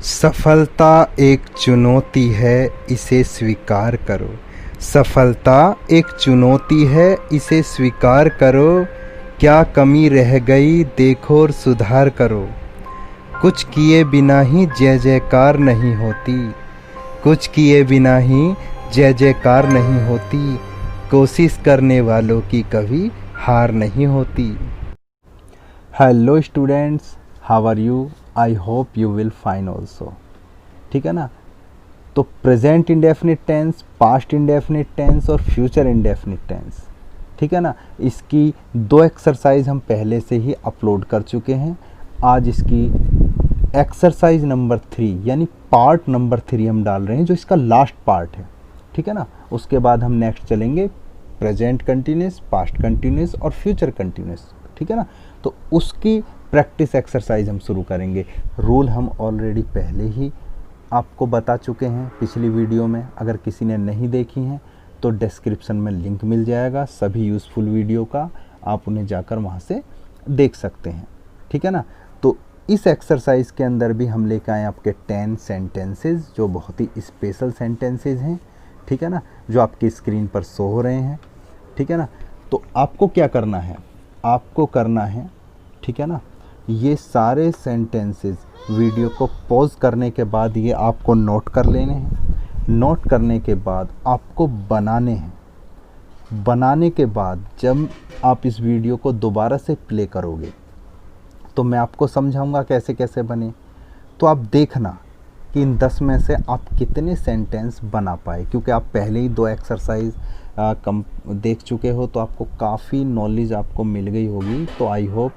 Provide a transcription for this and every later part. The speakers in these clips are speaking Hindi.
सफलता एक चुनौती है, इसे स्वीकार करो। सफलता एक चुनौती है, इसे स्वीकार करो। क्या कमी रह गई देखो और सुधार करो। कुछ किए बिना ही जय जयकार नहीं होती। कुछ किए बिना ही जय जयकार नहीं होती। कोशिश करने वालों की कभी हार नहीं होती। Hello students, how are you? I hope you will fine also. ठीक है ना। तो present indefinite tense, past indefinite tense और फ्यूचर इंडेफिनिट टेंस, ठीक है ना, इसकी 2 एक्सरसाइज हम पहले से ही अपलोड कर चुके हैं। आज इसकी एक्सरसाइज नंबर 3 यानी पार्ट नंबर 3 हम डाल रहे हैं, जो इसका लास्ट पार्ट है। ठीक है ना। उसके बाद हम नेक्स्ट चलेंगे प्रेजेंट कंटिन्यूस, पास्ट कंटिन्यूस और फ्यूचर कंटिन्यूस। ठीक है ना। तो उसकी प्रैक्टिस एक्सरसाइज हम शुरू करेंगे। रूल हम ऑलरेडी पहले ही आपको बता चुके हैं पिछली वीडियो में। अगर किसी ने नहीं देखी हैं तो डिस्क्रिप्शन में लिंक मिल जाएगा सभी यूज़फुल वीडियो का, आप उन्हें जाकर वहाँ से देख सकते हैं। ठीक है ना। तो इस एक्सरसाइज के अंदर भी हम लेकर आए आपके 10 सेंटेंसेस, जो बहुत ही स्पेशल सेंटेंसेस हैं। ठीक है ना, जो आपकी स्क्रीन पर शो हो रहे हैं। ठीक है ना। तो आपको क्या करना है, आपको करना है, ठीक है ना, ये सारे सेंटेंसेस वीडियो को पॉज करने के बाद ये आपको नोट कर लेने हैं। नोट करने के बाद आपको बनाने हैं। बनाने के बाद जब आप इस वीडियो को दोबारा से प्ले करोगे तो मैं आपको समझाऊंगा कैसे कैसे बने। तो आप देखना कि इन 10 में से आप कितने सेंटेंस बना पाए, क्योंकि आप पहले ही 2 एक्सरसाइज देख चुके हो, तो आपको काफ़ी नॉलेज आपको मिल गई होगी। तो आई होप,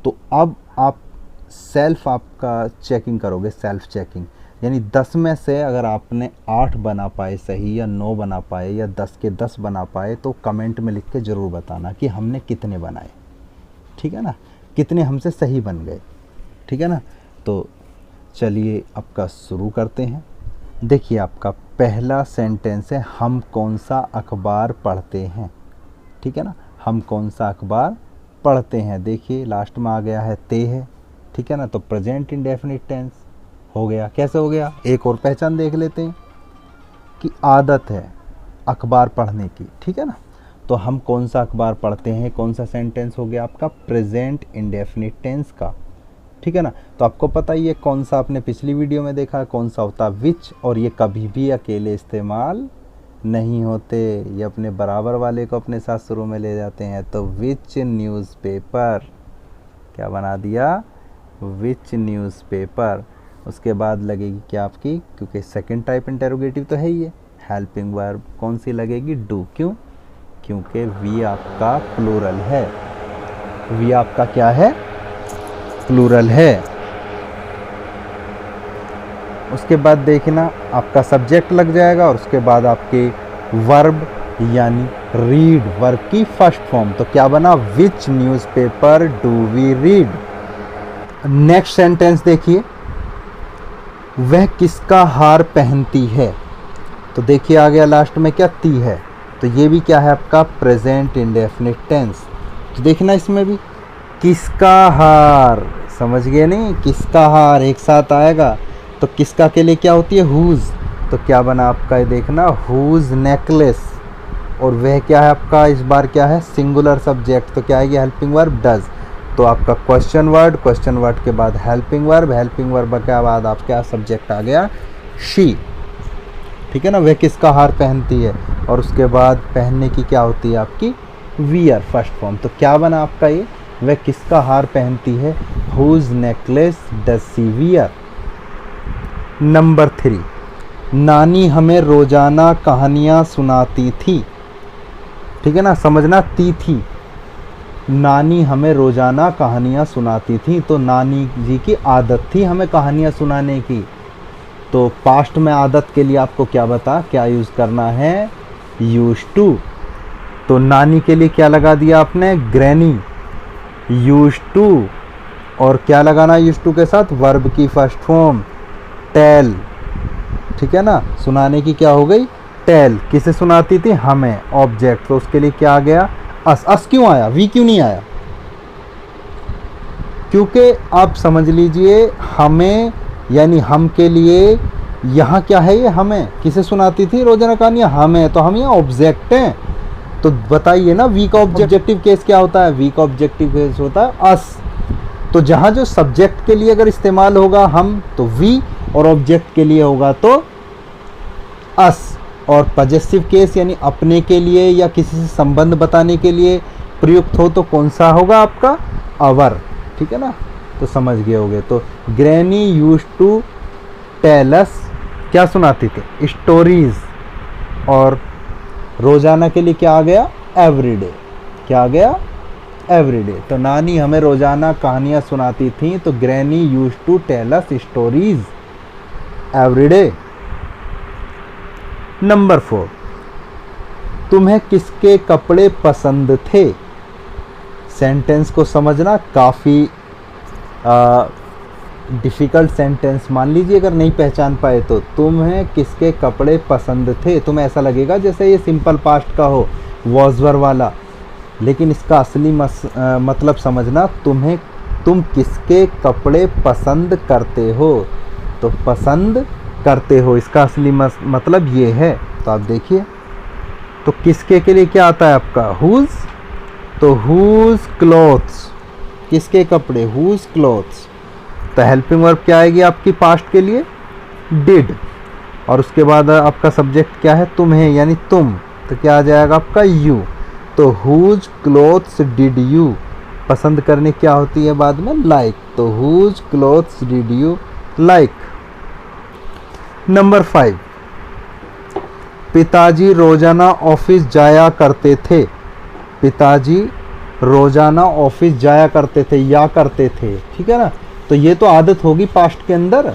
तो अब आप सेल्फ आपका चेकिंग करोगे, सेल्फ चेकिंग, यानी 10 में से अगर आपने 8 बना पाए सही, या 9 बना पाए, या 10 के 10 बना पाए, तो कमेंट में लिख के ज़रूर बताना कि हमने कितने बनाए। ठीक है ना, कितने हमसे सही बन गए। ठीक है ना। तो चलिए आपका शुरू करते हैं। देखिए आपका पहला सेंटेंस है, हम कौन सा अखबार पढ़ते हैं। ठीक है ना, हम कौन सा अखबार पढ़ते हैं। देखिए लास्ट में आ गया है ते है। ठीक है ना। तो प्रेजेंट इंडेफिनिट टेंस हो गया। कैसे हो गया, एक और पहचान देख लेते हैं कि आदत है अखबार पढ़ने की। ठीक है ना। तो हम कौन सा अखबार पढ़ते हैं, कौन सा सेंटेंस हो गया आपका प्रेजेंट इंडेफिनिट टेंस का। ठीक है ना। तो आपको पता ही है कौन सा, आपने पिछली वीडियो में देखा कौन सा होता विच, और ये कभी भी अकेले इस्तेमाल नहीं होते, ये अपने बराबर वाले को अपने साथ शुरू में ले जाते हैं। तो विच न्यूज़पेपर, क्या बना दिया, विच न्यूज़पेपर। उसके बाद लगेगी क्या आपकी, क्योंकि सेकंड टाइप इंटेरोगेटिव तो है ही है, हेल्पिंग वर्ब कौन सी लगेगी, डू। क्यों, क्योंकि वी आपका प्लूरल है। वी आपका क्या है, प्लूरल है। उसके बाद देखना आपका सब्जेक्ट लग जाएगा, और उसके बाद आपके वर्ब यानी रीड, वर्ब की फर्स्ट फॉर्म। तो क्या बना, which newspaper do we read. Next sentence देखिए, वह किसका हार पहनती है। तो देखिए आ गया लास्ट में क्या, ती है। तो ये भी क्या है आपका प्रेजेंट इंडेफिनिट टेंस। तो देखना इसमें भी किसका हार, समझ गए नहीं, किसका हार एक साथ आएगा। तो किसका के लिए क्या होती है, हुज। तो क्या बना आपका, ये देखना हुज नेकलेस। और वह क्या है आपका, इस बार क्या है, सिंगुलर सब्जेक्ट। तो क्या आएगी, हेल्पिंग वर्ब डज। तो आपका क्वेश्चन वर्ड, क्वेश्चन वर्ड के बाद हेल्पिंग वर्ब, हेल्पिंग वर्ब के बाद आपका सब्जेक्ट आ गया शी। ठीक है ना। वह किसका हार पहनती है, और उसके बाद पहनने की क्या होती है आपकी, वियर फर्स्ट फॉर्म। तो क्या बना आपका ये, वह किसका हार पहनती है, whose necklace does she wear. Number 3, नानी हमें रोजाना कहानियाँ सुनाती थी। ठीक है ना, समझना ती थी, नानी हमें रोजाना कहानियाँ सुनाती थी। तो नानी जी की आदत थी हमें कहानियाँ सुनाने की। तो पास्ट में आदत के लिए आपको क्या बता, क्या यूज़ करना है, यूज टू। तो नानी के लिए क्या लगा दिया आपने, ग्रैनी, यूज टू। और क्या लगाना यूज टू के साथ, वर्ब की फर्स्ट फॉर्म टेल। ठीक है ना, सुनाने की क्या हो गई, टेल। किसे सुनाती थी, हमें, ऑब्जेक्ट। तो उसके लिए क्या आ गया, अस। अस क्यों आया, वी क्यों नहीं आया, क्योंकि आप समझ लीजिए हमें यानी हम के लिए यहाँ क्या है, ये हमें किसे सुनाती थी रोजाना कहानियाँ, हमें, तो हम यहाँ ऑब्जेक्ट हैं। तो बताइए ना वी का ऑब्जेक्टिव केस क्या होता है, वी का ऑब्जेक्टिव केस होता है अस। तो जहाँ जो सब्जेक्ट के लिए अगर इस्तेमाल होगा हम तो वी, और ऑब्जेक्ट के लिए होगा तो अस। और पजेसिव केस यानी अपने के लिए या किसी से संबंध बताने के लिए प्रयुक्त हो तो कौन सा होगा आपका, अवर। ठीक है ना, तो समझ गए होगे। तो granny use to tell us, क्या सुनाती थी, स्टोरीज। और रोजाना के लिए क्या आ गया, एवरीडे। क्या आ गया, एवरीडे। तो नानी हमें रोजाना कहानियां सुनाती थी, तो granny use to tell us stories everyday. Number 4, तुम्हें किसके कपड़े पसंद थे। सेंटेंस को समझना काफ़ी डिफ़िकल्ट सेंटेंस, मान लीजिए अगर नहीं पहचान पाए तो, तुम्हें किसके कपड़े पसंद थे। तुम्हें ऐसा लगेगा जैसे ये सिंपल पास्ट का हो, वॉज वर वाला, लेकिन इसका असली मतलब समझना, तुम किसके कपड़े पसंद करते हो। तो पसंद करते हो, इसका असली मतलब ये है। तो आप देखिए, तो किसके के लिए क्या आता है आपका, हुज। तो हुज क्लॉथ्स, किसके कपड़े, हुज क्लॉथ्स। तो हेल्पिंग वर्ब क्या आएगी आपकी पास्ट के लिए, डिड। और उसके बाद आपका सब्जेक्ट क्या है, तुम्हें यानी तुम, तो क्या आ जाएगा आपका, यू। तो हुज क्लॉथ्स डिड यू, पसंद करने क्या होती है बाद में, लाइक। तो whose clothes did you like. Number 5, पिताजी रोजाना ऑफिस जाया करते थे। पिताजी रोजाना ऑफिस जाया करते थे या करते थे, ठीक है ना। तो ये तो आदत होगी पास्ट के अंदर,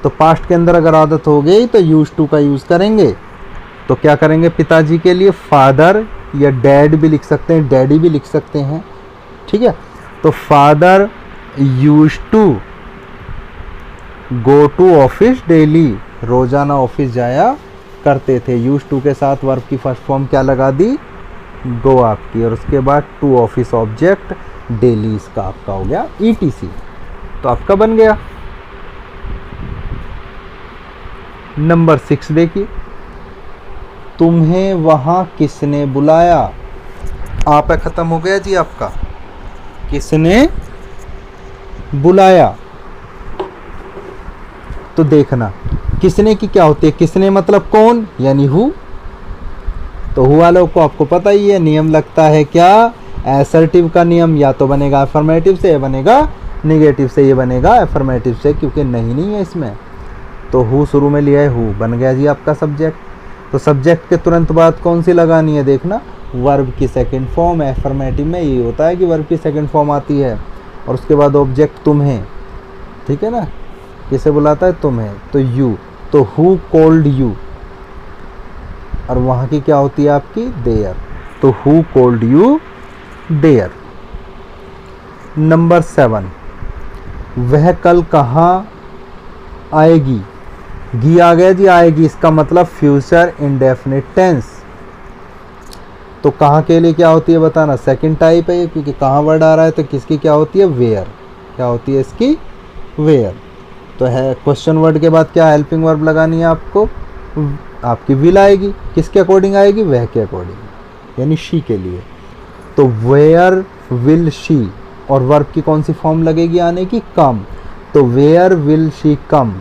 तो पास्ट के अंदर अगर आदत हो गई तो यूज टू का यूज करेंगे। तो क्या करेंगे, पिताजी के लिए फादर या डैड भी लिख सकते हैं, डैडी भी लिख सकते हैं, ठीक है। तो father use to go to office daily, रोजाना ऑफिस जाया करते थे। यूज टू के साथ वर्ब की फर्स्ट फॉर्म क्या लगा दी, गो आपकी, और उसके बाद टू ऑफिस ऑब्जेक्ट, डेली इसका आपका हो गया ETC। तो आपका बन गया। नंबर 6 देखिए, तुम्हें वहां किसने बुलाया। आप खत्म हो गया जी आपका, किसने बुलाया। तो देखना किसने की क्या होती है, किसने मतलब कौन, यानी हु। तो हु वालों को आपको पता ही है, नियम लगता है क्या, एसर्टिव का नियम, या तो बनेगा अफर्मेटिव से या बनेगा निगेटिव से। ये बनेगा अफर्मेटिव से क्योंकि नहीं है इसमें। तो हु शुरू में लिया है, हु बन गया जी आपका सब्जेक्ट। तो सब्जेक्ट के तुरंत बाद कौन सी लगानी है, देखना, वर्ब की सेकंड फॉर्म। अफर्मेटिव में ये होता है कि वर्ब की सेकंड फॉर्म आती है, और उसके बाद ऑब्जेक्ट तुम्हें, ठीक है ना, किसे बुलाता है, तुम्हें, तो यू। तो हु कॉल्ड यू, और वहाँ की क्या होती है आपकी, देयर। तो who called you there. Number 7, वह कल कहाँ आएगी। गी आ गया जी, आएगी, इसका मतलब फ्यूचर इंडेफिनिट टेंस। तो कहाँ के लिए क्या होती है बताना, सेकंड टाइप है ये, क्योंकि कहाँ वर्ड आ रहा है, तो किसकी क्या होती है, वेयर। क्या होती है इसकी, वेयर। तो है क्वेश्चन वर्ड के बाद क्या हेल्पिंग वर्ब लगानी है आपको, आपकी विल आएगी। किसके अकॉर्डिंग आएगी, वह के अकॉर्डिंग, यानी शी के लिए। तो वेयर विल शी, और वर्ब की कौन सी फॉर्म लगेगी आने की, कम। तो वेयर विल शी कम।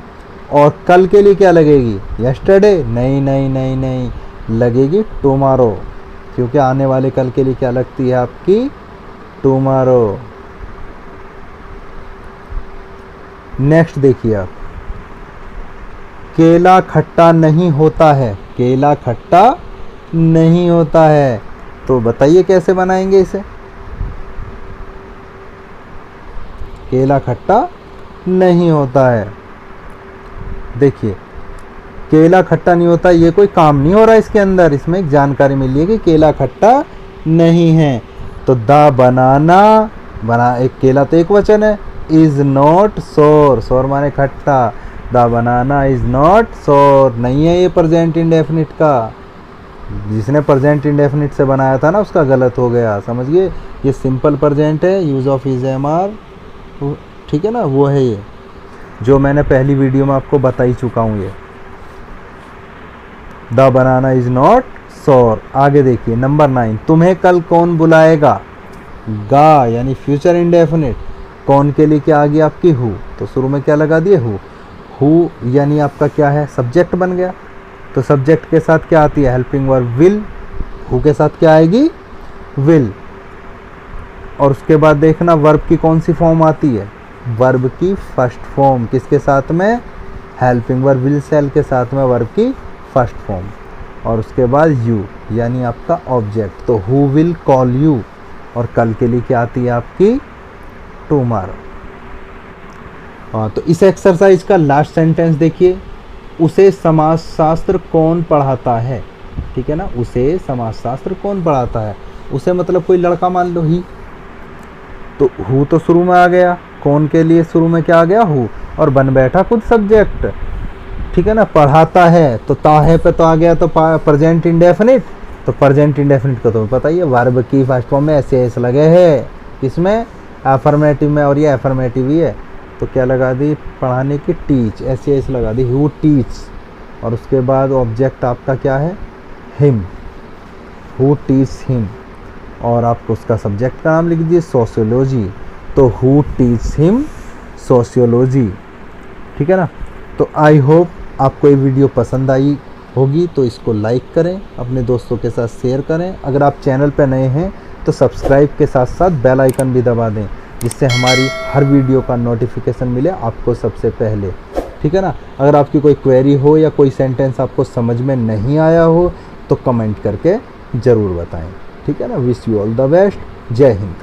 और कल के लिए क्या लगेगी, यस्टरडे, नहीं नहीं नहीं नहीं, लगेगी टुमारो, क्योंकि आने वाले कल के लिए क्या लगती है आपकी, टुमारो। नेक्स्ट देखिए आप, केला खट्टा नहीं होता है। केला खट्टा नहीं होता है, तो बताइए कैसे बनाएंगे इसे। केला खट्टा नहीं होता है, देखिए केला खट्टा नहीं होता, ये कोई काम नहीं हो रहा इसके अंदर, इसमें एक जानकारी मिली है कि केला खट्टा नहीं है। तो द बनाना, एक केला तो एक वचन है, इज नॉट सोर, सोर माने खट्टा, द बनाना इज नॉट सोर, नहीं है ये प्रेजेंट इंडेफिनिट का। जिसने प्रेजेंट इंडेफिनिट से बनाया था ना उसका गलत हो गया, समझिए। ये सिंपल प्रेजेंट है, use of is am are, ठीक है ना, वो है ये। जो मैंने पहली वीडियो में आपको बता ही चुका हूँ ये। द बनाना इज नॉट सोर। आगे देखिए नंबर 9, तुम्हें कल कौन बुलाएगा। गा यानी फ्यूचर इंडेफिनिट। कौन के लिए क्या आ गया आपकी हु, तो शुरू में क्या लगा दिए हु यानी आपका क्या है सब्जेक्ट बन गया। तो सब्जेक्ट के साथ क्या आती है हेल्पिंग वर्ब विल, हु के साथ क्या आएगी विल। और उसके बाद देखना वर्ब की कौन सी फॉर्म आती है, वर्ब की फर्स्ट फॉर्म। किसके साथ में, हेल्पिंग वर्ब विल सेल के साथ में वर्ब की फर्स्ट फॉर्म। और उसके बाद यू यानी आपका ऑब्जेक्ट। तो हु विल कॉल यू, और कल के लिए क्या आती है आपकी टुमारो। हाँ, तो इस एक्सरसाइज का लास्ट सेंटेंस देखिए, उसे समाजशास्त्र कौन पढ़ाता है। ठीक है ना, उसे समाजशास्त्र कौन पढ़ाता है। उसे मतलब कोई लड़का मान लो ही, तो हु तो शुरू में आ गया, कौन के लिए शुरू में क्या आ गया हु, और बन बैठा खुद सब्जेक्ट। ठीक है ना, पढ़ाता है तो ताहे पे तो आ गया तो प्रेजेंट इंडेफिनिट। तो प्रेजेंट इंडेफिनिट का तुम्हें पता ही है वर्ब की फर्स्ट फॉर्म में एस लगे हैं, किसमें अफर्मेटिव में, और ये अफर्मेटिव ही है। तो क्या लगा दी पढ़ाने की टीच, एस लगा दी हु टीच। और उसके बाद ऑब्जेक्ट आपका क्या है हिम, हु टीच हिम। और आपको उसका सब्जेक्ट का नाम लिख दीजिए सोशियोलॉजी। तो हु टीच हिम सोशियोलॉजी। ठीक है ना। तो आई होप आपको ये वीडियो पसंद आई होगी, तो इसको लाइक करें, अपने दोस्तों के साथ शेयर करें। अगर आप चैनल पर नए हैं तो सब्सक्राइब के साथ साथ बेल आइकन भी दबा दें, जिससे हमारी हर वीडियो का नोटिफिकेशन मिले आपको सबसे पहले। ठीक है ना। अगर आपकी कोई क्वेरी हो या कोई सेंटेंस आपको समझ में नहीं आया हो तो कमेंट करके ज़रूर बताएं। ठीक है ना। Wish you all the best. जय हिंद।